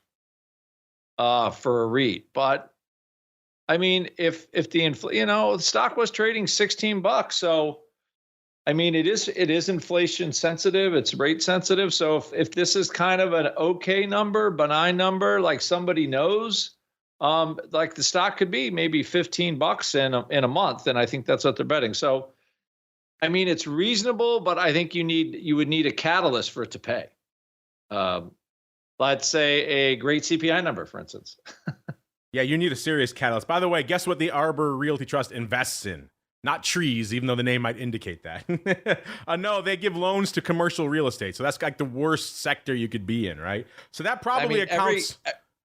for a REIT. But I mean, if the stock was trading $16, so I mean, it is inflation sensitive, it's rate sensitive. So if this is kind of an okay number, benign number, like somebody knows, like the stock could be maybe $15 in a month, and I think that's what they're betting. So, I mean, it's reasonable, but I think you would need a catalyst for it to pay. Let's say a great CPI number, for instance. Yeah, you need a serious catalyst. By the way, guess what the Arbor Realty Trust invests in? Not trees, even though the name might indicate that. No, they give loans to commercial real estate. So that's like the worst sector you could be in, right? So that probably accounts.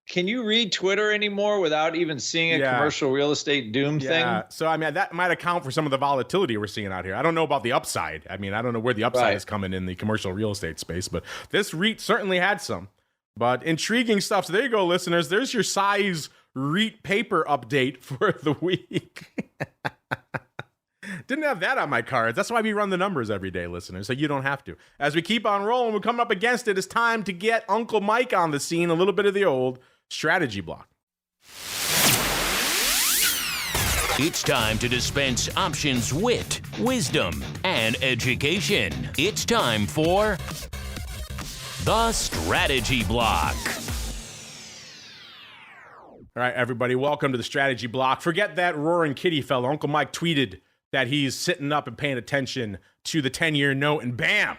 Can you read Twitter anymore without even seeing a commercial real estate doom thing? So, I mean, that might account for some of the volatility we're seeing out here. I don't know about the upside. I mean, I don't know where the upside is coming in the commercial real estate space, but this REIT certainly had some. But intriguing stuff. So there you go, listeners. There's your size REIT paper update for the week. Didn't have that on my cards. That's why we run the numbers every day, listeners, so you don't have to. As we keep on rolling, we're coming up against it. It's time to get Uncle Mike on the scene, a little bit of the old strategy block. It's time to dispense options, wit, wisdom, and education. It's time for the strategy block. All right, everybody, welcome to the strategy block. Forget that roaring kitty fellow. Uncle Mike tweeted that he's sitting up and paying attention to the 10-year note, and bam,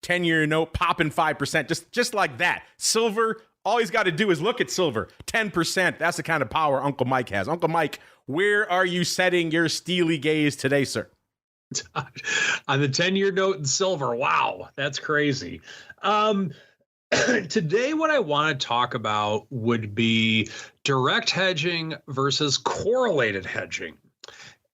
10-year note popping 5%, just like that. Silver, all he's got to do is look at silver, 10%. That's the kind of power Uncle Mike has. Uncle Mike, where are you setting your steely gaze today, sir? On the 10-year note and silver, wow, that's crazy. Today, what I want to talk about would be direct hedging versus correlated hedging.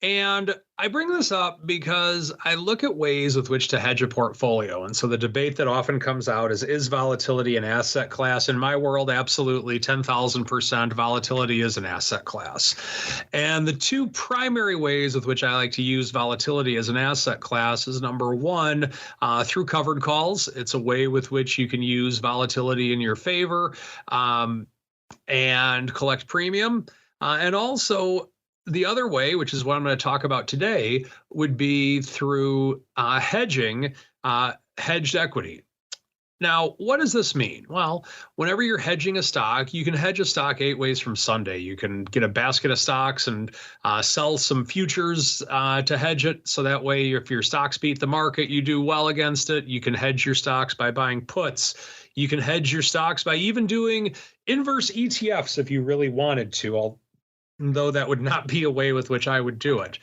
And I bring this up because I look at ways with which to hedge a portfolio. And so the debate that often comes out is volatility an asset class? In my world, absolutely, 10,000% volatility is an asset class. And the two primary ways with which I like to use volatility as an asset class is, number one, through covered calls. It's a way with which you can use volatility in your favor and collect premium. And also, the other way, which is what I'm going to talk about today, would be through hedging, hedged equity. Now, what does this mean? Well, whenever you're hedging a stock, you can hedge a stock 8 ways from Sunday. You can get a basket of stocks and sell some futures to hedge it. So that way, if your stocks beat the market, you do well against it. You can hedge your stocks by buying puts. You can hedge your stocks by even doing inverse ETFs if you really wanted to, though that would not be a way with which I would do it.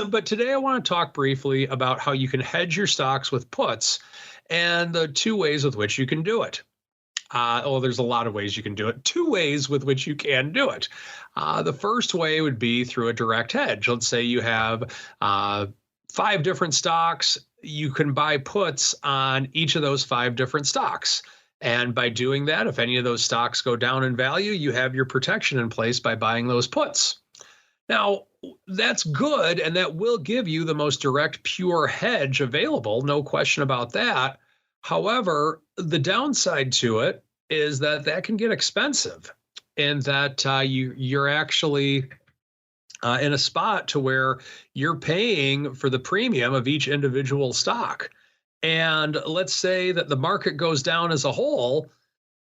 But today I want to talk briefly about how you can hedge your stocks with puts and the 2 ways with which you can do it. There's a lot of ways you can do it. 2 ways with which you can do it. The first way would be through a direct hedge. Let's say you have 5 different stocks. You can buy puts on each of those 5 different stocks. And by doing that, if any of those stocks go down in value, you have your protection in place by buying those puts. Now, that's good, and that will give you the most direct, pure hedge available, no question about that. However, the downside to it is that can get expensive, and that you're actually in a spot to where you're paying for the premium of each individual stock. And let's say that the market goes down as a whole,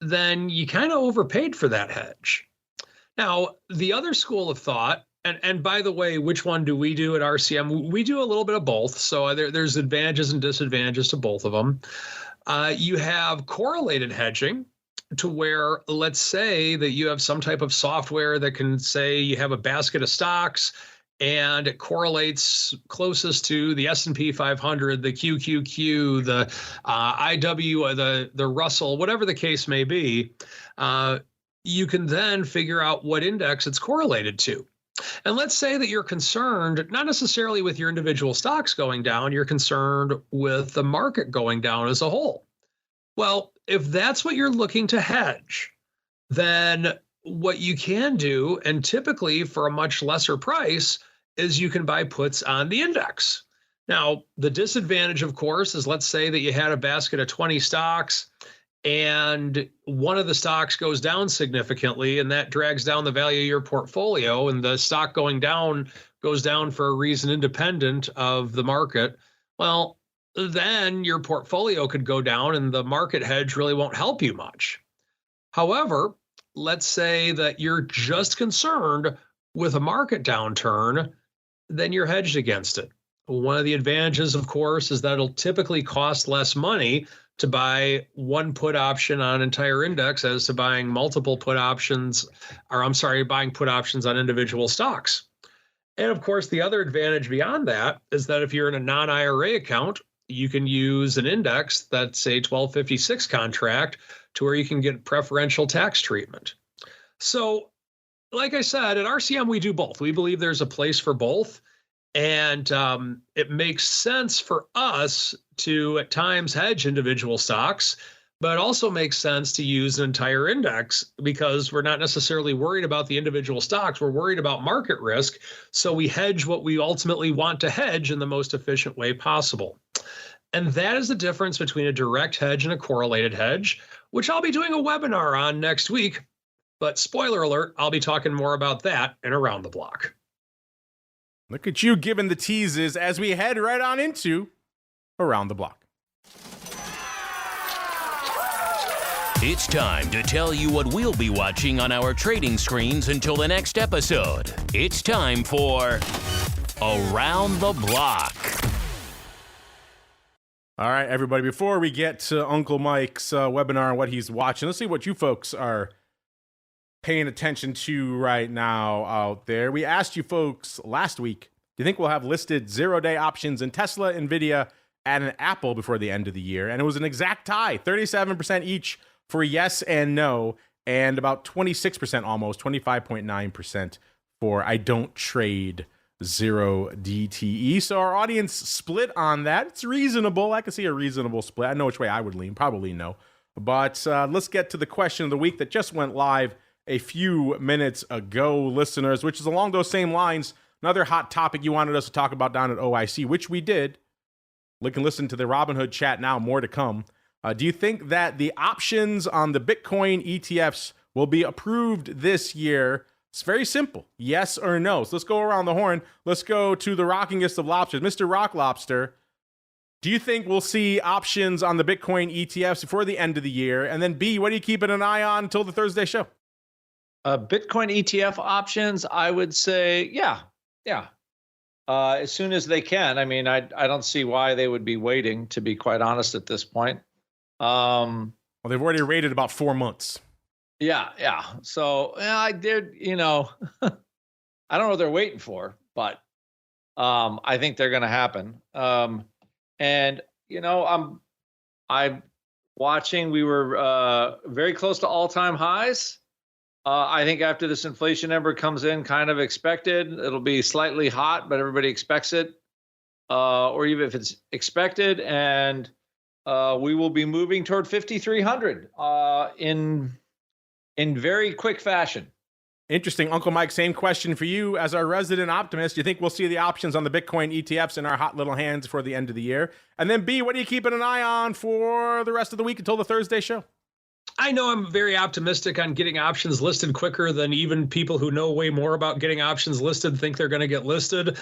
then you kind of overpaid for that hedge. Now, the other school of thought, and by the way, which one do we do at RCM? We do a little bit of both. So there's advantages and disadvantages to both of them. You have correlated hedging, to where, let's say that you have some type of software that can say you have a basket of stocks and it correlates closest to the S&P 500, the QQQ, the IW, the Russell, whatever the case may be. You can then figure out what index it's correlated to. And let's say that you're concerned, not necessarily with your individual stocks going down, you're concerned with the market going down as a whole. Well, if that's what you're looking to hedge, then what you can do, and typically for a much lesser price, is you can buy puts on the index. Now, the disadvantage, of course, is let's say that you had a basket of 20 stocks and one of the stocks goes down significantly, and that drags down the value of your portfolio, and the stock going down goes down for a reason independent of the market. Well, then your portfolio could go down and the market hedge really won't help you much. However, let's say that you're just concerned with a market downturn, then you're hedged against it. One of the advantages, of course, is that it'll typically cost less money to buy one put option on an entire index as to buying multiple put options, or I'm sorry, buying put options on individual stocks. And of course, the other advantage beyond that is that if you're in a non-IRA account, you can use an index that's a 1256 contract to where you can get preferential tax treatment. So, like I said, at RCM, we do both. We believe there's a place for both. And it makes sense for us to, at times, hedge individual stocks, but it also makes sense to use an entire index because we're not necessarily worried about the individual stocks. We're worried about market risk. So we hedge what we ultimately want to hedge in the most efficient way possible. And that is the difference between a direct hedge and a correlated hedge, which I'll be doing a webinar on next week. But spoiler alert, I'll be talking more about that in Around the Block. Look at you giving the teases as we head right on into Around the Block. It's time to tell you what we'll be watching on our trading screens until the next episode. It's time for Around the Block. All right, everybody, before we get to Uncle Mike's webinar and what he's watching, let's see what you folks are paying attention to right now out there. We asked you folks last week, do you think we'll have listed 0-day options in Tesla, Nvidia, and Apple before the end of the year? And it was an exact tie, 37% each for yes and no, and about 26% almost, 25.9% for I don't trade 0 DTE. So our audience split on that. It's reasonable. I can see a reasonable split. I know which way I would lean, probably no. But let's get to the question of the week that just went live a few minutes ago, listeners, which is along those same lines. Another hot topic you wanted us to talk about down at OIC, which we did. Look and listen to the Robinhood chat now, more to come. Do you think that the options on the Bitcoin ETFs will be approved this year? It's very simple. Yes or no. So let's go around the horn. Let's go to the rockingest of lobsters. Mr. Rock Lobster, do you think we'll see options on the Bitcoin ETFs before the end of the year? And then B, what are you keeping an eye on until the Thursday show? Bitcoin ETF options, I would say, yeah. As soon as they can. I mean, I don't see why they would be waiting, to be quite honest, at this point. Well, they've already rated about 4 months. Yeah. So I did, I don't know what they're waiting for, but I think they're going to happen. And I'm watching. We were very close to all-time highs. I think after this inflation number comes in, kind of expected, it'll be slightly hot, but everybody expects it, or even if it's expected, and we will be moving toward 5,300 in very quick fashion. Interesting. Uncle Mike, same question for you. As our resident optimist, do you think we'll see the options on the Bitcoin ETFs in our hot little hands for the end of the year? And then B, what are you keeping an eye on for the rest of the week until the Thursday show? I know I'm very optimistic on getting options listed quicker than even people who know way more about getting options listed think they're going to get listed.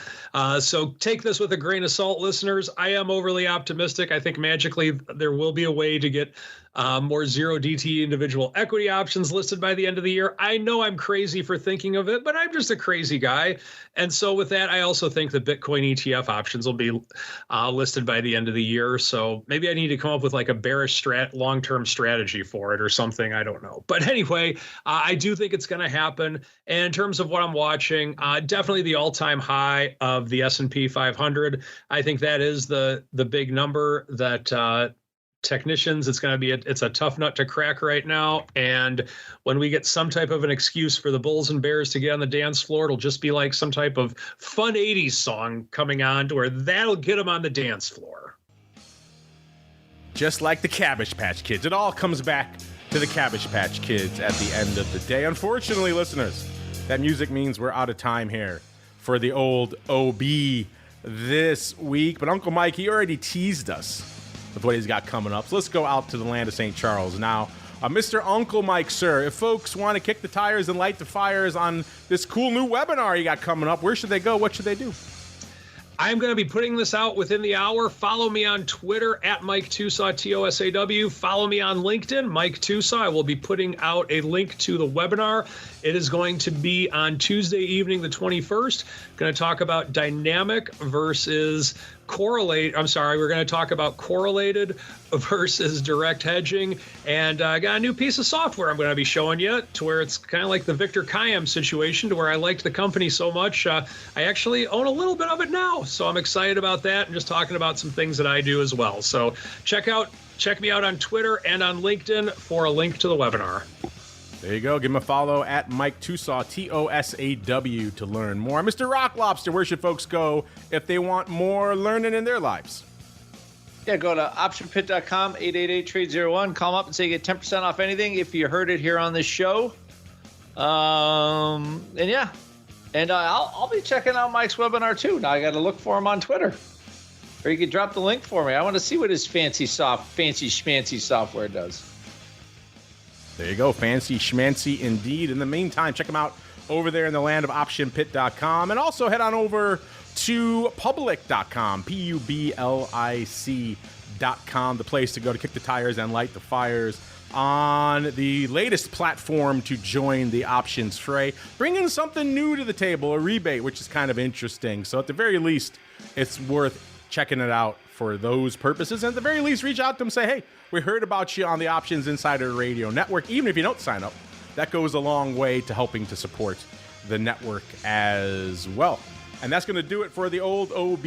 So take this with a grain of salt, listeners. I am overly optimistic. I think magically there will be a way to get more 0 DT individual equity options listed by the end of the year. I know I'm crazy for thinking of it, but I'm just a crazy guy. And so with that, I also think the Bitcoin ETF options will be listed by the end of the year. So maybe I need to come up with like a bearish long-term strategy for it or something. I don't know. But anyway, I do think it's going to happen. And in terms of what I'm watching, definitely the all-time high of the S&P 500. I think that is the big number that technicians, it's a tough nut to crack right now. And when we get some type of an excuse for the Bulls and Bears to get on the dance floor, it'll just be like some type of fun 80s song coming on to where that'll get them on the dance floor. just like the Cabbage Patch Kids. It all comes back to the Cabbage Patch Kids at the end of the day. Unfortunately, listeners, that music means we're out of time here for the old OB this week. But Uncle Mike, he already teased us with what he's got coming up. So let's go out to the land of St. Charles now. Mr. Uncle Mike, sir, if folks want to kick the tires and light the fires on this cool new webinar you got coming up, where should they go? What should they do? I'm going to be putting this out within the hour. Follow me on Twitter at Mike Tosaw, Tosaw. Follow me on LinkedIn, Mike Tosaw. I will be putting out a link to the webinar. It is going to be on Tuesday evening, the 21st. Going to talk about dynamic versus correlate. I'm sorry, we're going to talk about correlated versus direct hedging. And I got a new piece of software I'm going to be showing you to where it's kind of like the Victor Kiam situation, to where I liked the company so much. I actually own a little bit of it now. So I'm excited about that and just talking about some things that I do as well. So check me out on Twitter and on LinkedIn for a link to the webinar. There you go. Give him a follow at Mike Tosaw, Tosaw, to learn more. Mr. Rock Lobster, where should folks go if they want more learning in their lives? Yeah, go to optionpit.com, 888-TRADE-01. Call them up and say you get 10% off anything if you heard it here on this show. I'll be checking out Mike's webinar too. Now I got to look for him on Twitter. Or you could drop the link for me. I want to see what his fancy schmancy software does. There you go. Fancy schmancy indeed. In the meantime, check them out over there in the land of optionpit.com. And also head on over to public.com, Public.com, the place to go to kick the tires and light the fires on the latest platform to join the options fray. Bringing something new to the table, a rebate, which is kind of interesting. So at the very least, it's worth checking it out for those purposes. And at the very least, reach out to them and say, hey, we heard about you on the Options Insider Radio Network. Even if you don't sign up, that goes a long way to helping to support the network as well. And that's going to do it for the old OB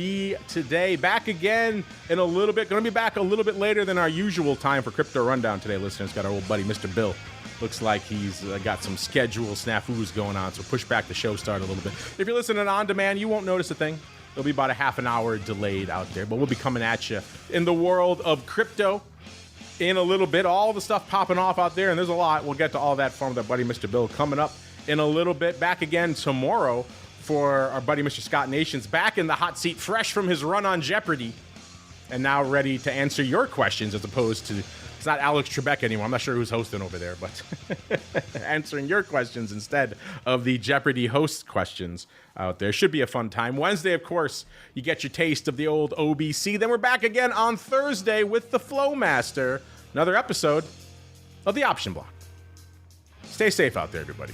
today. Back again in a little bit. Going to be back a little bit later than our usual time for Crypto Rundown today, listeners. Got our old buddy, Mr. Bill. Looks like he's got some schedule snafus going on, so push back the show start a little bit. If you're listening on demand, you won't notice a thing. It'll be about a half an hour delayed out there, but we'll be coming at you in the world of crypto in a little bit. All the stuff popping off out there, and there's a lot. We'll get to all that from our buddy, Mr. Bill, coming up in a little bit. Back again tomorrow for our buddy, Mr. Scott Nations, back in the hot seat, fresh from his run on Jeopardy, and now ready to answer your questions as opposed to, it's not Alex Trebek anymore. I'm not sure who's hosting over there, but answering your questions instead of the Jeopardy host questions out there. Should be a fun time. Wednesday, of course, you get your taste of the old OBC. Then we're back again on Thursday with the Flow Master, another episode of the Option Block. Stay safe out there, everybody.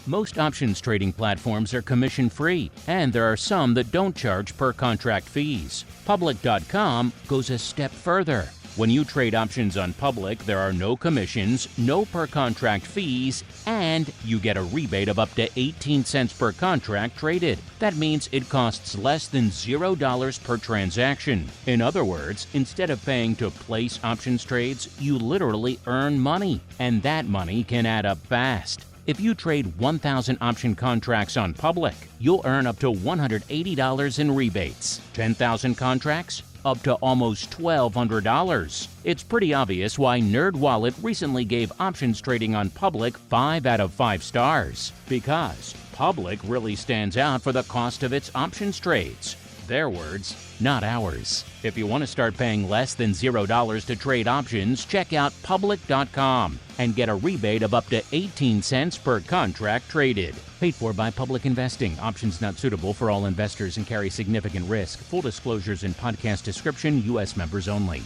Most options trading platforms are commission-free, and there are some that don't charge per-contract fees. Public.com goes a step further. When you trade options on Public, there are no commissions, no per-contract fees, and you get a rebate of up to 18 cents per contract traded. That means it costs less than $0 per transaction. In other words, instead of paying to place options trades, you literally earn money, and that money can add up fast. If you trade 1,000 option contracts on Public, you'll earn up to $180 in rebates. 10,000 contracts? Up to almost $1,200. It's pretty obvious why NerdWallet recently gave options trading on Public 5 out of 5 stars. Because Public really stands out for the cost of its options trades. Their words, not ours. If you want to start paying less than $0 to trade options, check out Public.com and get a rebate of up to 18 cents per contract traded. Paid for by Public Investing. Options not suitable for all investors and carry significant risk. Full disclosures in podcast description. U.S. members only.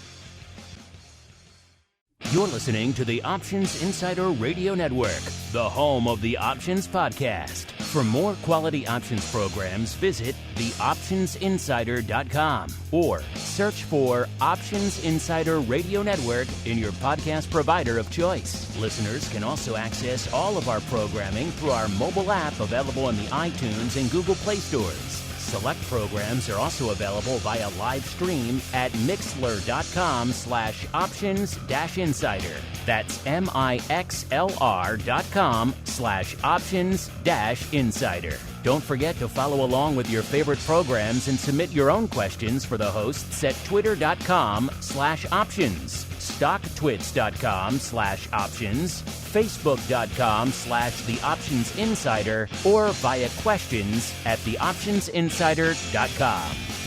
You're listening to the Options Insider Radio Network, the home of the Options Podcast. For more quality options programs, visit theoptionsinsider.com or search for Options Insider Radio Network in your podcast provider of choice. Listeners can also access all of our programming through our mobile app available in the iTunes and Google Play stores. Select programs are also available via live stream at mixlr.com/options-insider. That's MIXLR.com/options-insider. Don't forget to follow along with your favorite programs and submit your own questions for the hosts at twitter.com/options, stocktwits.com/options, facebook.com/The Options Insider, or via questions at theoptionsinsider.com.